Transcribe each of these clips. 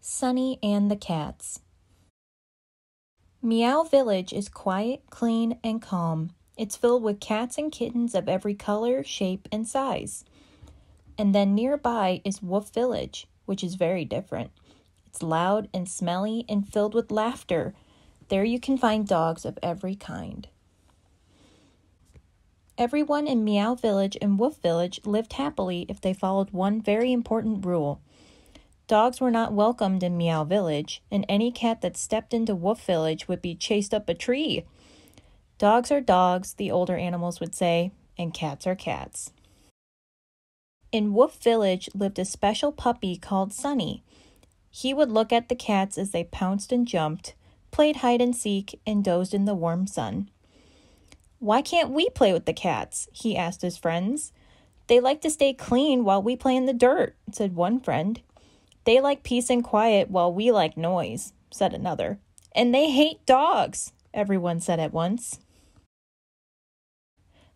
Sunny and the Cats. Meow Village is quiet, clean, and calm. It's filled with cats and kittens of every color, shape, and size. And then nearby is Wolf Village, which is very different. It's loud and smelly and filled with laughter. There you can find dogs of every kind. Everyone in Meow Village and Wolf Village lived happily if they followed one very important rule. Dogs were not welcomed in Meow Village, and any cat that stepped into Wolf Village would be chased up a tree. Dogs are dogs, the older animals would say, and cats are cats. In Wolf Village lived a special puppy called Sunny. He would look at the cats as they pounced and jumped, played hide and seek, and dozed in the warm sun. "Why can't we play with the cats?" he asked his friends. "They like to stay clean while we play in the dirt," said one friend. "They like peace and quiet while we like noise," said another. "And they hate dogs," everyone said at once.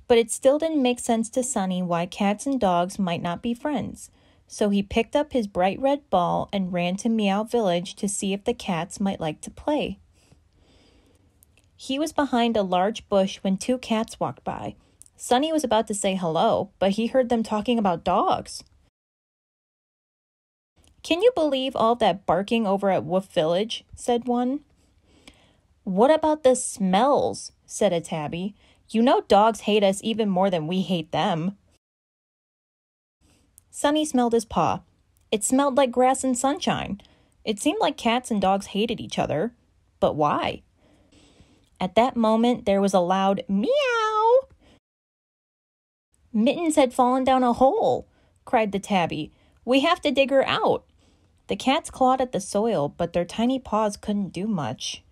But it still didn't make sense to Sunny why cats and dogs might not be friends. So he picked up his bright red ball and ran to Meow Village to see if the cats might like to play. He was behind a large bush when two cats walked by. Sunny was about to say hello, but he heard them talking about dogs. "Can you believe all that barking over at Wolf Village?" said one. "What about the smells?" said a tabby. "You know dogs hate us even more than we hate them." Sunny smelled his paw. It smelled like grass and sunshine. It seemed like cats and dogs hated each other. But why? At that moment, there was a loud meow. "Mittens had fallen down a hole," cried the tabby. "We have to dig her out." The cats clawed at the soil, but their tiny paws couldn't do much.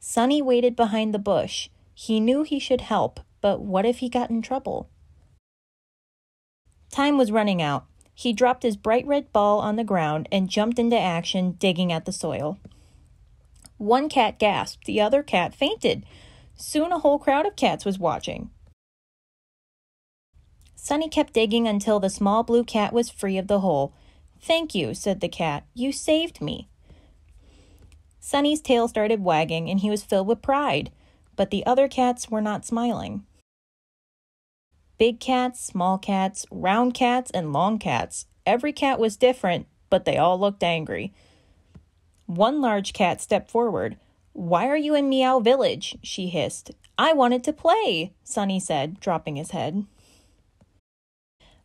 Sunny waited behind the bush. He knew he should help, but what if he got in trouble? Time was running out. He dropped his bright red ball on the ground and jumped into action, digging at the soil. One cat gasped, the other cat fainted. Soon a whole crowd of cats was watching. Sunny kept digging until the small blue cat was free of the hole. "Thank you," said the cat. "You saved me." Sunny's tail started wagging, and he was filled with pride. But the other cats were not smiling. Big cats, small cats, round cats, and long cats. Every cat was different, but they all looked angry. One large cat stepped forward. "Why are you in Meow Village?" she hissed. "I wanted to play," Sunny said, dropping his head.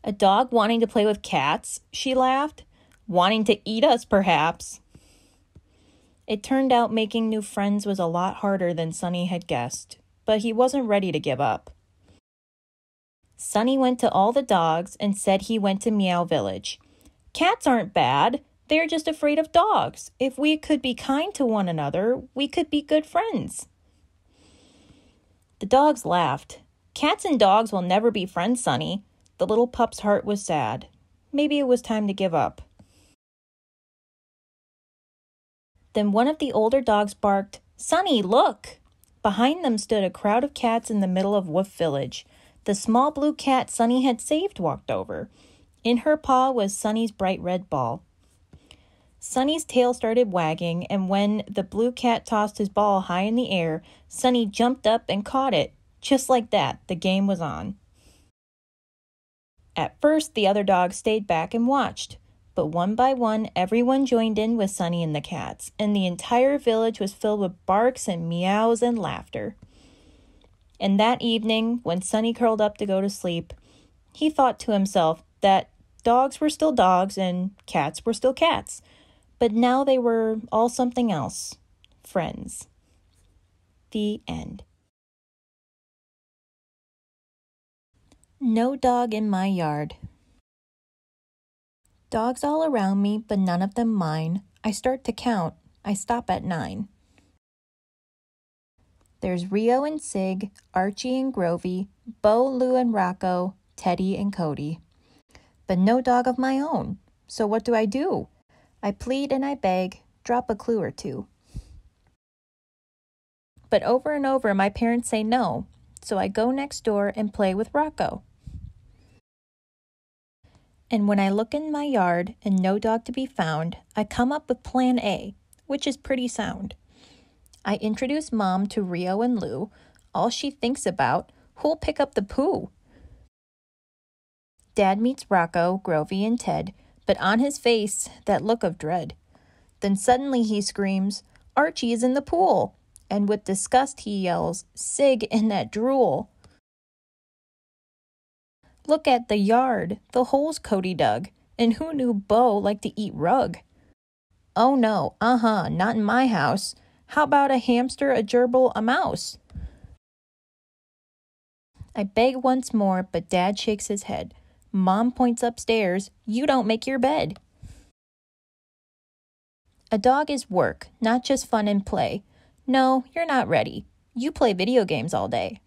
"A dog wanting to play with cats?" she laughed. "Wanting to eat us, perhaps." It turned out making new friends was a lot harder than Sunny had guessed, but he wasn't ready to give up. Sunny went to all the dogs and said he went to Meow Village. "Cats aren't bad. They're just afraid of dogs. If we could be kind to one another, we could be good friends." The dogs laughed. "Cats and dogs will never be friends, Sunny." The little pup's heart was sad. Maybe it was time to give up. Then one of the older dogs barked, "Sunny, look!" Behind them stood a crowd of cats in the middle of Wolf Village. The small blue cat Sunny had saved walked over. In her paw was Sunny's bright red ball. Sunny's tail started wagging, and when the blue cat tossed his ball high in the air, Sunny jumped up and caught it. Just like that, the game was on. At first, the other dogs stayed back and watched. But one by one, everyone joined in with Sunny and the cats, and the entire village was filled with barks and meows and laughter. And that evening, when Sunny curled up to go to sleep, he thought to himself that dogs were still dogs and cats were still cats, but now they were all something else. Friends. The end. No dog in my yard. Dogs all around me, but none of them mine. I start to count. I stop at 9. There's Rio and Sig, Archie and Grovey, Bo, Lou and Rocco, Teddy and Cody. But no dog of my own. So what do? I plead and I beg, drop a clue or two. But over and over my parents say no, so I go next door and play with Rocco. And when I look in my yard and no dog to be found, I come up with plan A, which is pretty sound. I introduce Mom to Rio and Lou. All she thinks about, who'll pick up the poo? Dad meets Rocco, Grovey, and Ted, but on his face, that look of dread. Then suddenly he screams, Archie is in the pool! And with disgust he yells, Sig in that drool! Look at the yard, the holes Cody dug, and who knew Bo liked to eat rug? Oh no, not in my house. How about a hamster, a gerbil, a mouse? I beg once more, but Dad shakes his head. Mom points upstairs, you don't make your bed. A dog is work, not just fun and play. No, you're not ready. You play video games all day.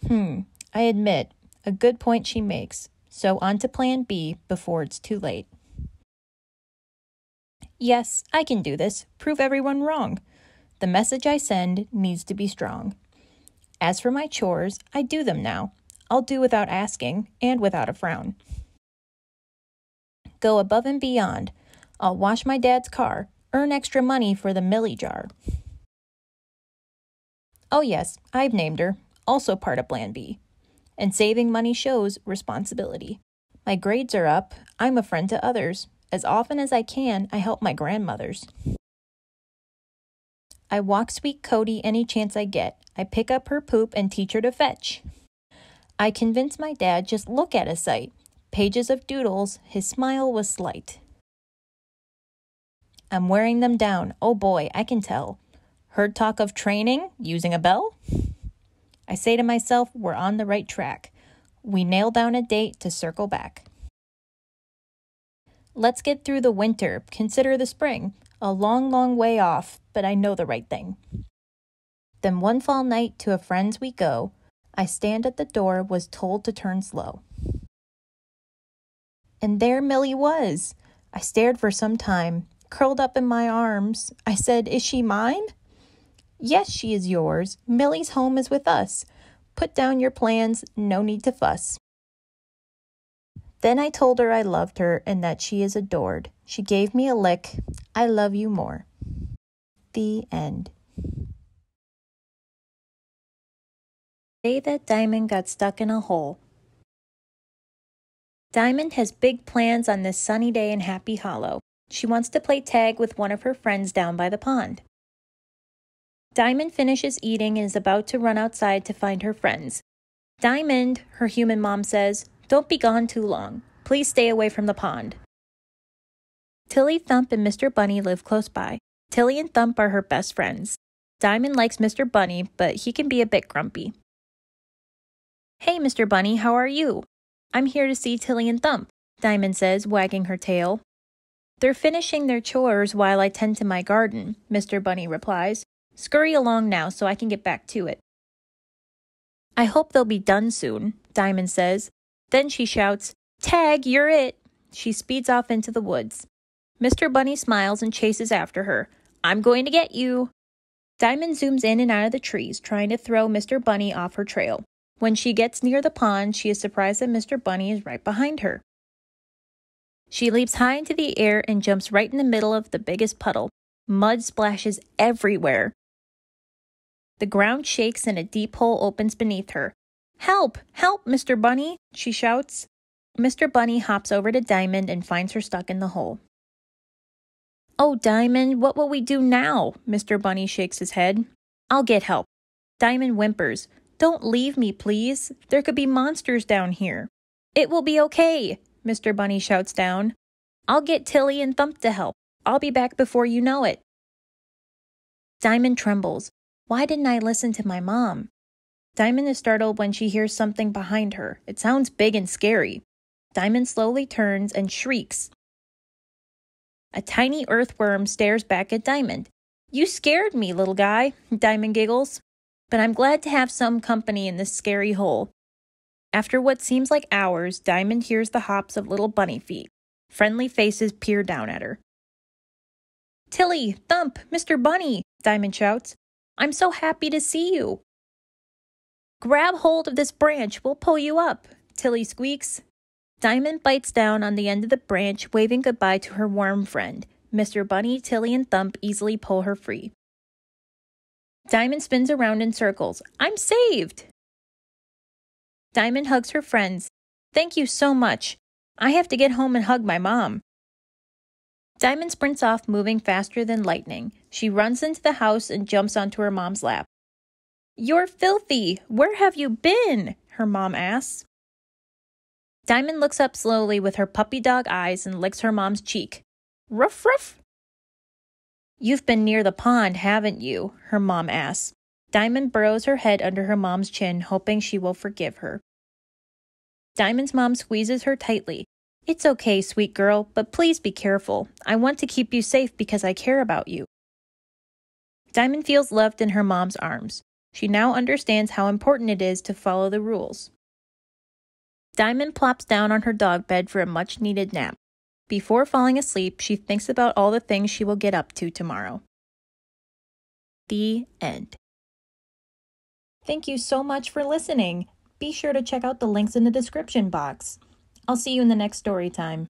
I admit, a good point she makes. So on to plan B before it's too late. Yes, I can do this. Prove everyone wrong. The message I send needs to be strong. As for my chores, I do them now. I'll do without asking and without a frown. Go above and beyond. I'll wash my dad's car, earn extra money for the millie jar. Oh yes, I've named her, also part of Plan B. And saving money shows responsibility. My grades are up, I'm a friend to others. As often as I can, I help my grandmothers. I walk sweet Cody any chance I get. I pick up her poop and teach her to fetch. I convince my dad just look at a sight. Pages of doodles, his smile was slight. I'm wearing them down, oh boy, I can tell. Heard talk of training, using a bell? I say to myself, we're on the right track. We nail down a date to circle back. Let's get through the winter, consider the spring. A long, long way off, but I know the right thing. Then one fall night to a friend's we go. I stand at the door, was told to turn slow. And there Millie was. I stared for some time, curled up in my arms. I said, is she mine? Yes, she is yours. Millie's home is with us. Put down your plans, no need to fuss. Then I told her I loved her and that she is adored. She gave me a lick. I love you more. The end. Day that Diamond got stuck in a hole. Diamond has big plans on this sunny day in Happy Hollow. She wants to play tag with one of her friends down by the pond. Diamond finishes eating and is about to run outside to find her friends. Diamond, her human mom says, don't be gone too long. Please stay away from the pond. Tilly, Thump, and Mr. Bunny live close by. Tilly and Thump are her best friends. Diamond likes Mr. Bunny, but he can be a bit grumpy. Hey, Mr. Bunny, how are you? I'm here to see Tilly and Thump, Diamond says, wagging her tail. They're finishing their chores while I tend to my garden, Mr. Bunny replies. Scurry along now so I can get back to it. I hope they'll be done soon, Diamond says. Then she shouts, Tag, you're it! She speeds off into the woods. Mr. Bunny smiles and chases after her. I'm going to get you! Diamond zooms in and out of the trees, trying to throw Mr. Bunny off her trail. When she gets near the pond, she is surprised that Mr. Bunny is right behind her. She leaps high into the air and jumps right in the middle of the biggest puddle. Mud splashes everywhere. The ground shakes and a deep hole opens beneath her. Help! Help, Mr. Bunny! She shouts. Mr. Bunny hops over to Diamond and finds her stuck in the hole. Oh, Diamond, what will we do now? Mr. Bunny shakes his head. I'll get help. Diamond whimpers. Don't leave me, please. There could be monsters down here. It will be okay, Mr. Bunny shouts down. I'll get Tilly and Thump to help. I'll be back before you know it. Diamond trembles. Why didn't I listen to my mom? Diamond is startled when she hears something behind her. It sounds big and scary. Diamond slowly turns and shrieks. A tiny earthworm stares back at Diamond. You scared me, little guy, Diamond giggles. But I'm glad to have some company in this scary hole. After what seems like hours, Diamond hears the hops of little bunny feet. Friendly faces peer down at her. Tilly, Thump, Mr. Bunny, Diamond shouts. I'm so happy to see you. Grab hold of this branch, we'll pull you up, Tilly squeaks. Diamond bites down on the end of the branch, waving goodbye to her worm friend. Mr. Bunny, Tilly, and Thump easily pull her free. Diamond spins around in circles. I'm saved! Diamond hugs her friends. Thank you so much. I have to get home and hug my mom. Diamond sprints off, moving faster than lightning. She runs into the house and jumps onto her mom's lap. You're filthy! Where have you been? Her mom asks. Diamond looks up slowly with her puppy dog eyes and licks her mom's cheek. Ruff, ruff! You've been near the pond, haven't you? Her mom asks. Diamond burrows her head under her mom's chin, hoping she will forgive her. Diamond's mom squeezes her tightly. It's okay, sweet girl, but please be careful. I want to keep you safe because I care about you. Diamond feels loved in her mom's arms. She now understands how important it is to follow the rules. Diamond plops down on her dog bed for a much-needed nap. Before falling asleep, she thinks about all the things she will get up to tomorrow. The end. Thank you so much for listening. Be sure to check out the links in the description box. I'll see you in the next story time.